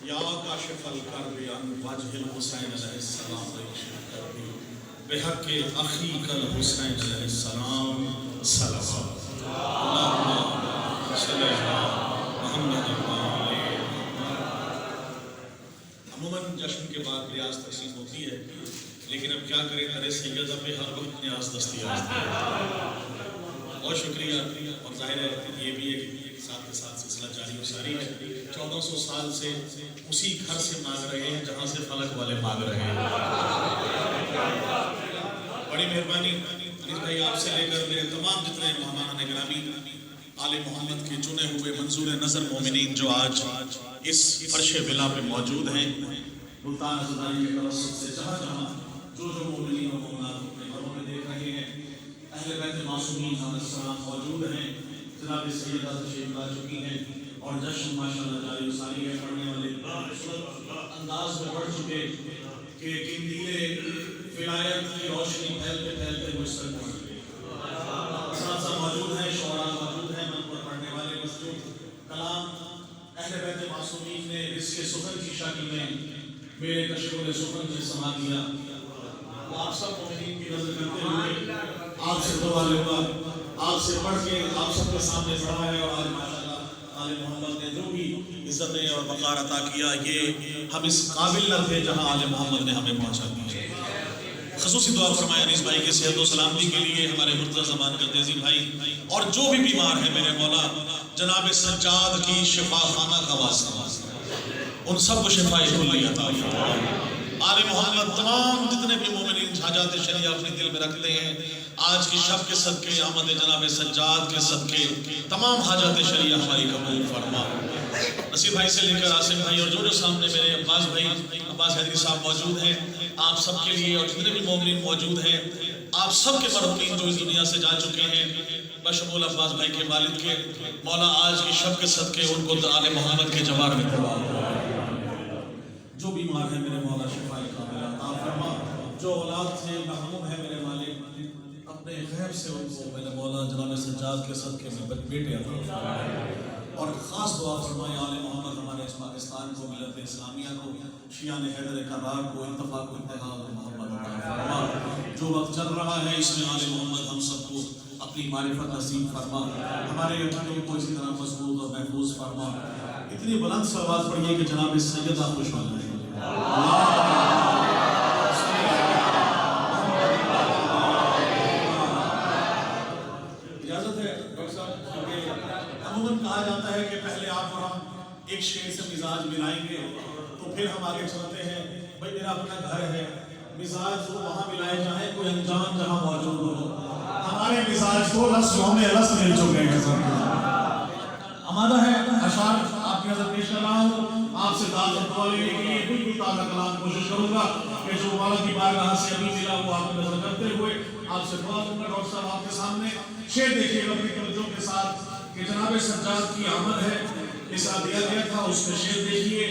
یا کاشف الکرب عن وجہ الحسین علیہ السلام اکشف کربی بحق اخیک الحسین علیہ السلام صلوات اللہم صلی اللہ محمد عموماً جشن کے بعد ریاض تقسیم ہوتی ہے، لیکن اب کیا کریں درِ سیدہ پہ ہر وقت نیاز دستیاب ہے۔ بہت شکریہ، اور ظاہر ہے یہ بھی ایک ساتھ کے ساتھ سلسلہ جاری و ساری ہے۔ 1400 سال سے اسی گھر سے مانگ رہے ہیں جہاں سے فلک والے مانگ رہے ہیں۔ بڑی مہربانی انیس بھائی آپ سے لے کر میرے تمام جتنے مہمان گرامی آل محمد کے چنے ہوئے منظور نظر مومنین جو آج اس فرش ولا پہ موجود ہیں، ملتان عزیزانی کے توسط سے جہاں جہاں جو مومنین و مومنات اپنے گھروں میں دیکھ رہے ہیں، اہل بیت معصومین علیہ السلام موجود ہیں، جناب سیدہ تشریف لا چکی ہیں، اور جشن ماشاءاللہ جاری و ساری ہے۔ پڑھنے والے انداز میں پڑھ چکے کہ قندیل ولایت کی روشنی پھیلتے پھیلتے مجھ تک پہنچ گئی۔ اساتذہ موجود ہیں، شعراء موجود ہیں، منبر پڑھنے والے مسجود کلام اہل بیت معصومین نے اس کے سخن کی شکل میں میرے تشکر سخن سے سما دیا۔ آپ سب مومنین کی نظر کرتے ہوئے آپ سے دعا لوں، آپ سے پڑھ کے آپ سب کے سامنے پڑھا ہے، اور آج ماشاءاللہ آل محمد نے جو بھی عزتیں اور وقار عطا کیا، یہ ہم اس قابل نہ تھے جہاں آل محمد نے ہمیں پہنچا دیا۔ خصوصی دعا فرمائے انیس بھائی کے صحت و سلامتی کے لیے، ہمارے مرتضی زمان قدیسی بھائی، اور جو بھی بیمار ہیں میرے مولا جناب سجاد کی شفا خانہ کا واسطہ، ان سب کو شفا کلی عطا فرمائے۔ آل محمد تمام جتنے بھی مومنین حاجات شریعہ اپنے دل میں رکھتے ہیں، آج کی شب کے صدقے آمد جناب سجاد کے صدقے تمام حاجات شریعہ ہماری قبول فرما۔ نصیر بھائی سے لے کر عاصم بھائی اور جو سامنے میرے عباس بھائی عباس حیدری صاحب موجود ہیں، آپ سب کے لیے، اور جتنے بھی مومنین موجود ہیں، آپ سب کے مرحومین جو اس دنیا سے جا چکے ہیں، بشمول عباس بھائی کے والد کے، مولا آج کی شب کے صدقے ان کو آل محمد کے جوار میں فرما۔ جو بیمار ہے میرے مولا شفا کاملہ عطا فرما، جو اولاد سے محروم ہے میرے مالک اپنے غیب سے ان کو میرے مولا جناب سجاد کے صدقے میں بیٹے عطا فرما، اور خاص دعا فرمائے آل محمد ہمارے اس پاکستان کو، ملت اسلامیہ کو، شیعہ حیدر کرار کو، اتفاق و اتحاد و محمد عطا فرما۔ جو وقت چل رہا ہے اس میں آل محمد ہم سب کو اپنی معرفت نصیب فرما، ہمارے بچوں کو اسی طرح مضبوط اور محفوظ فرما۔ اتنی بلند سے آواز پڑھیے کہ جناب سیدہ خوش ہو جائے۔ اجازت ہے ڈاکٹر صاحب، عموماً کہا جاتا ہے کہ پہلے آپ اور ہم ایک شعر سے مزاج ملائیں گے تو پھر ہم آگے چلتے ہیں۔ بھائی میرا اپنا گھر ہے، مزاج وہ وہاں ملائے جائیں کوئی انجان جہاں موجود ہو۔ ہمارے مزاج کو لفظوں میں رس مل چکے ہیں۔ آمادہ ہے اشعار آپ کی نظر پیش کر رہا ہوں، آپ سے دعوت دعا لینے کے لیے بالکل تازہ کلام کوشش کروں گا کہ جو مولا کی بارگاہ سے ابھی ملا وہ آپ کی نظر کرتے ہوئے آپ سے دعا دوں گا۔ ڈاکٹر صاحب آپ کے سامنے شعر دیکھیے گا اپنی توجہ کے ساتھ کہ جناب سجاد کی آمد ہے، اس دیا گیا تھا، اس میں شعر دیکھیے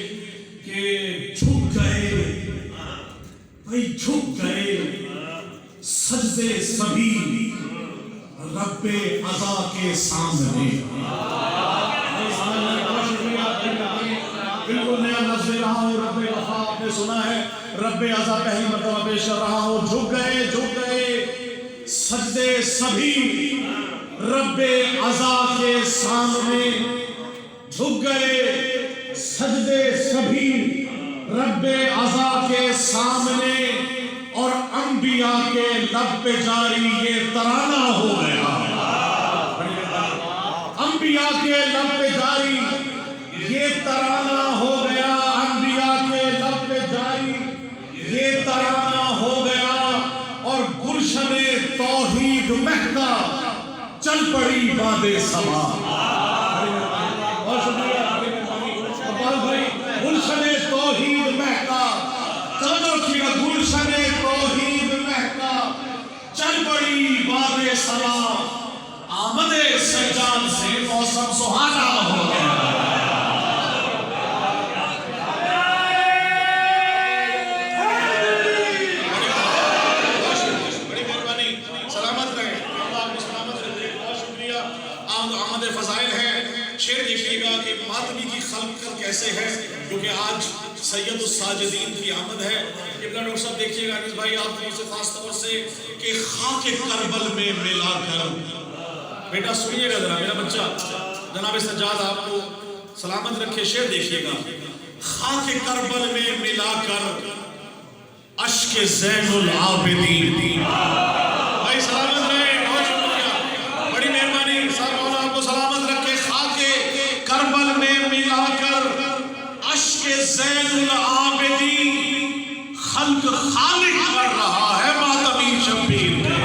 کہ جھک گئے، بھائی جھک گئے سجدے سبھی رب عزا کے سامنے۔ بالکل نیا لفظ رہا ہوں، رب وفا آپ نے سنا ہے، رب عزا پہلی مرتبہ پیش کر رہا ہوں۔ جھک گئے سجدے سبھی رب عزا کے سامنے، جھک گئے سجدے سبھی رب عزا کے سامنے، اور انبیاء کے لب پہ جاری یہ ترانہ ہو گیا۔ انبیاء کے لب پہ جاری یہ ترانہ ہو گیا، انبیاء کے لب پہ جاری یہ ترانہ ہو گیا، اور گلشن توحید مہکا چل پڑی باد سما۔ بہت شکریہ عباس بھائی۔ گلشن توحید مہکا، چلو کیا گلشن توحید مہکا چل پڑی باد سما، آمد سجاد سے موسم سہانا ہو گیا۔ آمد فضائل ہے، شعر دیکھیے گا کہ ماتمی کی خلق کیسے ہے، ہے کیونکہ آج سید الساجدین کی آمد ہے. قبلہ ڈاکٹر صاحب دیکھیے گا انیس بھائی آپ کو سے خاص طور سے کہ خاک کربل میں ملا کر. بیٹا سنیے گا ذرا میرا بچہ جناب سجاد آپ کو سلامت رکھے. شعر دیکھیے گا. خاک کربل میں ملا کر اشک زین العابدین. بھائی سلامت رہے. بہت شکریہ, بڑی مہربانی. صاحب مولا آپ کو سلامت رکھے. خاک کربل میں ملا کر اشک زین العابدین خلق خالق کر رہا ہے ماتمی شبیر پہ.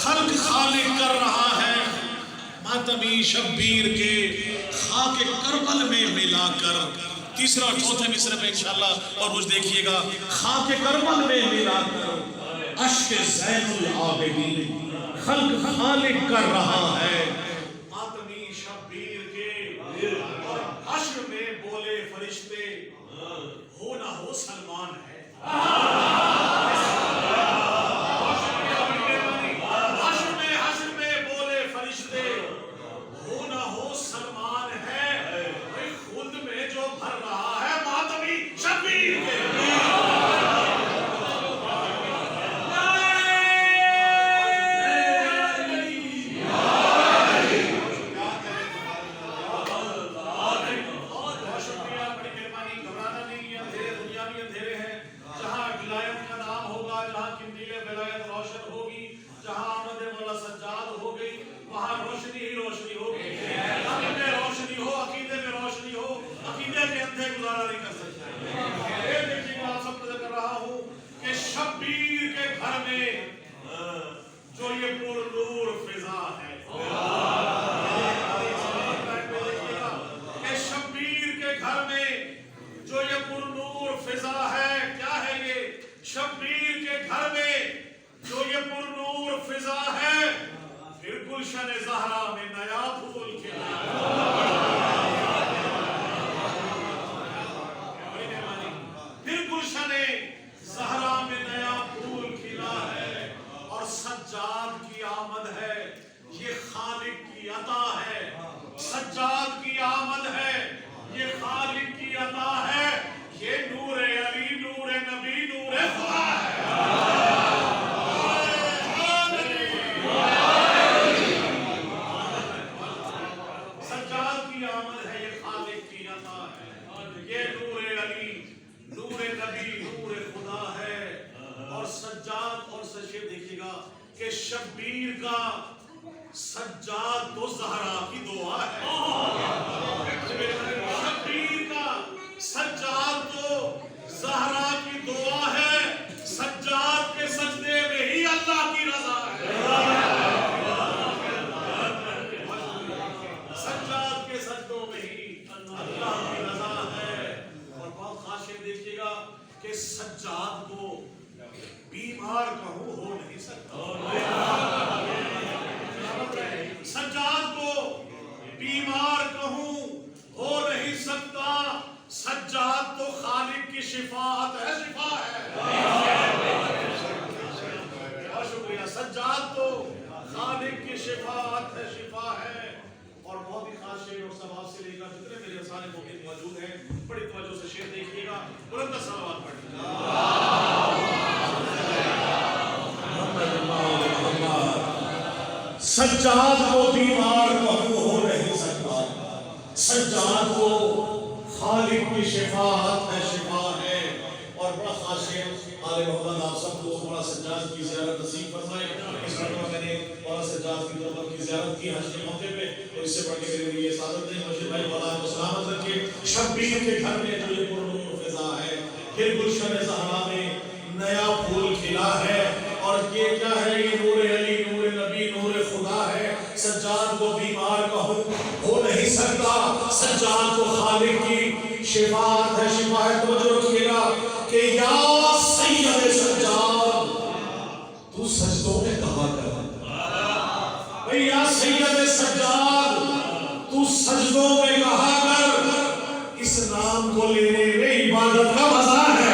خلق خالق کر رہا ہے ماتمی شبیر کے خاک کربل میں ملا کر. تیسرا اور چوتھے مصرع میں انشاءاللہ اور کچھ دیکھیے گا. خاک کربل میں ملا کر اشک زین العابدین خلق خالق کر رہا ہے ماتمی شبیر کے. اور حشر میں بولے فرشتے ہو نہ ہو سلمان ہے. حشر میں بولے فرشتے ہو نہ ہو سلمان ہے. خود میں جو بھر رہا ہے ماتمی شبیر کے. سجاد کو بیمار کہوں ہو نہیں سکتا. سجاد کو خالق کی شفاعت ہے شفا ہے. اور بڑا خاص ہے آل محمد آپ سب کو مولا سجاد کی زیارت نصیب فرمائے. اس مرتبہ میں نے مولا سجاد کی دربار کی زیارت کی حج کے موقع پہ, اور اس سے بڑھ کے میرے لیے سعادت نہیں. مجھے بھائی مولا کو سلامت رکھے. شبیر کے گھر میں جو یہ پرنور فضا ہے, پھر گلشن زہرا میں نیا پھول کھلا ہے. اور یہ کیا ہے؟ یہ نور علی, نور نبی, نور خدا ہے. سجاد کو بیمار کہوں ہو نہیں سکتا. سجاد کو خالق کی شفاعت ہے شفا ہے. توجہ رکھیے گا کہ یا سید سجاد تو سجدوں میں کہا کر. یا سید سجاد تو سجدوں میں کہا کر. اس نام کو لینے میں عبادت کا مزہ ہے.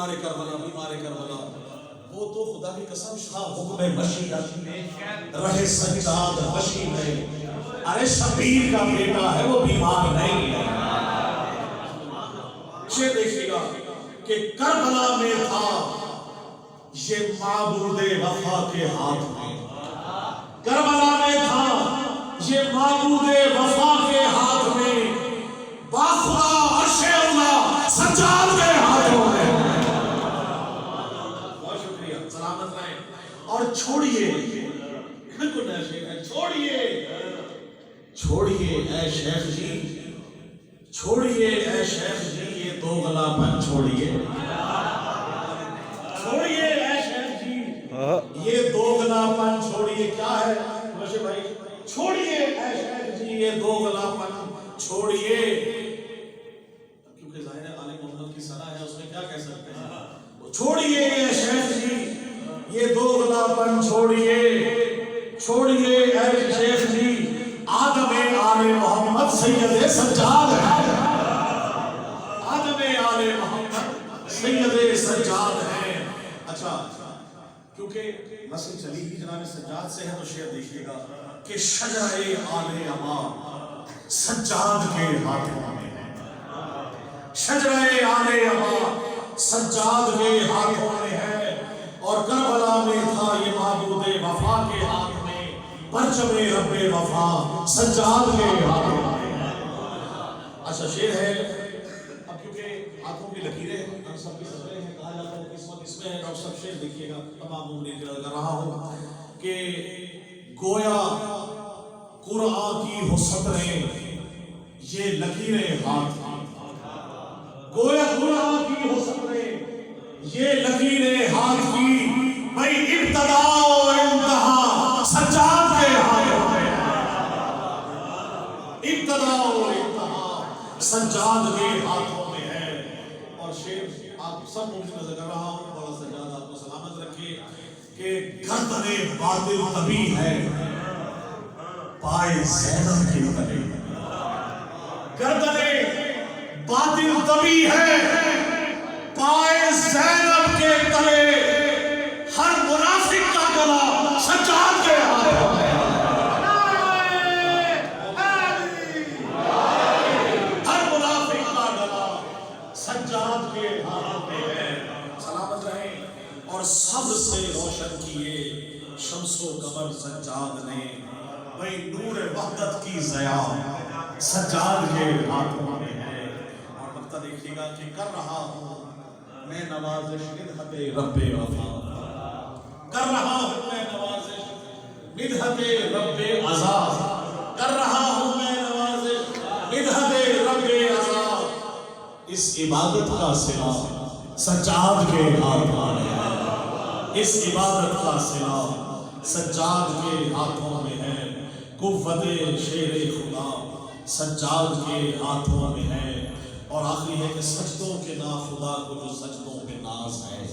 بیمار کربلا وہ تو خدا کی قسم شاہ حکم مشیت میں رہے سجاد بشی میں، ارے شبیر کا بیٹا ہے وہ بیمار نہیں ہے۔ یہ دیکھیے گا کہ کربلا میں تھا یہ معبود وفا کے ہاتھ میں، کربلا میں تھا یہ معبود وفا کے ہاتھ میں، باخدا عرش اولا سجاد کے ہاتھوں میں۔ بہت شکریہ، سلامت رہیں اور چھوڑیے چھوڑیے اے شیخ جی، چھوڑیے اے شیخ جی یہ دو گلا پن چھوڑیے، چھوڑیے اے شیخ جی یہ دو گلا پن چھوڑیے۔ کیا ہے بشیر بھائی؟ چھوڑیے اے شیخ جی یہ دو گلا پن چھوڑیے، کیونکہ ظاہر ہے آل محمد کی ثنا ہے، اس میں کیا کہہ سکتے ہیں؟ چھوڑیے اے شیخ جی یہ دو گلا پن چھوڑیے، چھوڑیے اے شیخ جی آدم آل محمد سید سجاد ہے، آدم آل محمد سید سجاد ہے۔ اچھا کیونکہ نسل چلی ہی جناب سجاد سے ہے تو شعر دیکھیے گا کہ شجرہ آل اما سجاد کے ہاتھوں میں ہے، شجرہ آل اما سجاد کے ہاتھوں میں ہے، اور کربلا میں تھا یہ معبود وفا کے ہاتھ میں، پرچم رب وفا سجاد کے ہاتھوں میں۔ اچھا شعر ہے، اب کیونکہ ہاتھوں کی لکیریں ہم سب کی سبرے ہیں، کہا جاتا ہے کہ اس وقت اس میں ہے، ڈاکٹر صاحب شعر دیکھیے گا، تمام عمریں کر رہا ہوں کہ گویا قرآن کی ہو سطریں یہ لکیریں ہاتھ، گویا قرآن کی ہو سطریں یہ لکیریں ہاتھ کی، بھئی ابتدا و انتہا سجاد کے ہاتھوں میں، ابتدا و انتہا سجاد کے ہاتھوں میں ہے۔ اور شعر آپ سب مجھے نظر کر رہا ہوں، بڑا سجاد آپ کو سلامت رکھے کہ گردن باطل طبی ہے پائے زینب کے تلے، گردن باطل طبی ہے پائے زینب کے تلے، ہر منافق کا گلا سجاد کے ہاتھوں میں، ہر منافق کا گلا سجاد کے ہاتھوں میں ہے۔ سلامت رہیں اور صبر سے روشن کیے شمس و قمر سجاد نے، بھئی نور وحدت کی ضیاء سجاد کے ہاتھوں میں ہے۔ اور مقطع دیکھیے گا کہ کر رہا ہوں میں نوازش مدحت رب وفا، کر رہا ہوں میں نوازش مدحت رب عزا، کر رہا ہوں میں نوازش مدحت رب عزا، اس عبادت کا صلہ سجاد کے ہاتھوں میں ہے، اس عبادت کا صلہ سجاد کے ہاتھوں میں ہے، قوت شیر خدا سجاد کے ہاتھوں میں ہے۔ اور آخری ہے کہ سجدوں کے نا خدا کو جو سجدوں پہ ناز ہے،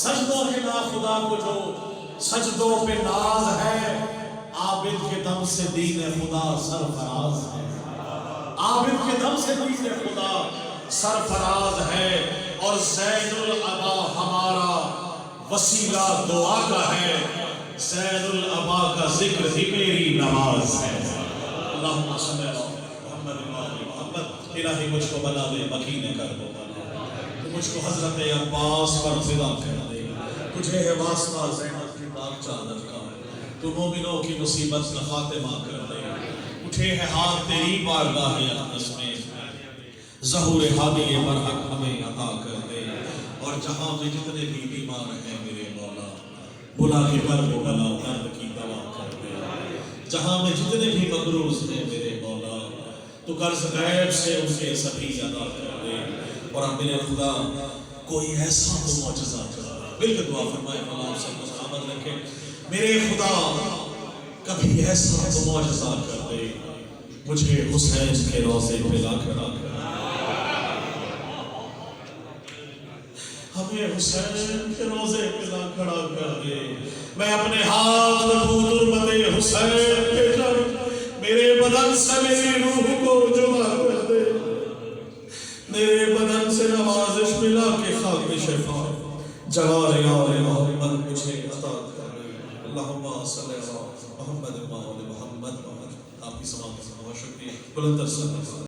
سجدوں کے نا خدا کو جو سجدوں پہ ناز ہے، عابد کے دم سے دین خدا سرفراز ہے، عابد کے دم سے دین خدا سرفراز ہے، اور زین العبا ہمارا وسیلہ دعا کا ہے، زین العبا کا ذکر ہی میری نماز ہے۔ اللہم صلی اللہ محمد محمد، الہی مجھ کو بنا دے مکین کر دو، تو مجھ کو حضرت عباس پر فدا کر دے، تجھے ہے واسطہ زینب کی پاک چادر کا، تو مومنوں کی مصیبت کا خاتمہ کر دے، اٹھے ہے ہاتھ تیری بارگاہ اقدس میں، ظہور ہادی برحق ہمیں عطا کر دے، اور جہاں میں جتنے بھی بیمار ہیں میرے مولا بلا کے مرد و بلا درد کی دوا کر دے، جہاں میں جتنے بھی مقروض ہیں میرے مولا تو قرض غیب سے ان کے سبھی ادا کر دے، اور اب میرے خدا کوئی ایسا تو معجزہ کر، مل کے دعا فرمائے مولا آپ سب کو سلامت رکھے، میرے خدا کبھی ایسا تو معجزہ کر دے، مجھے حسین کے روضے پہ لا کر ہمیں حسین کے روزے پہ لا کھڑا کر دے، میں اپنے ہاتھ رکھوں تربت حسین پہ جاؤں، میرے بدن سے میری روح کو جدا کر دے، میرے بدن سے نوازش ملا کے خاک شفا جوار یار محمد مجھے عطا کر اللہم صلی علی محمد و آل محمد. آپ کی سماعت کا بہت شکریہ. بلند تر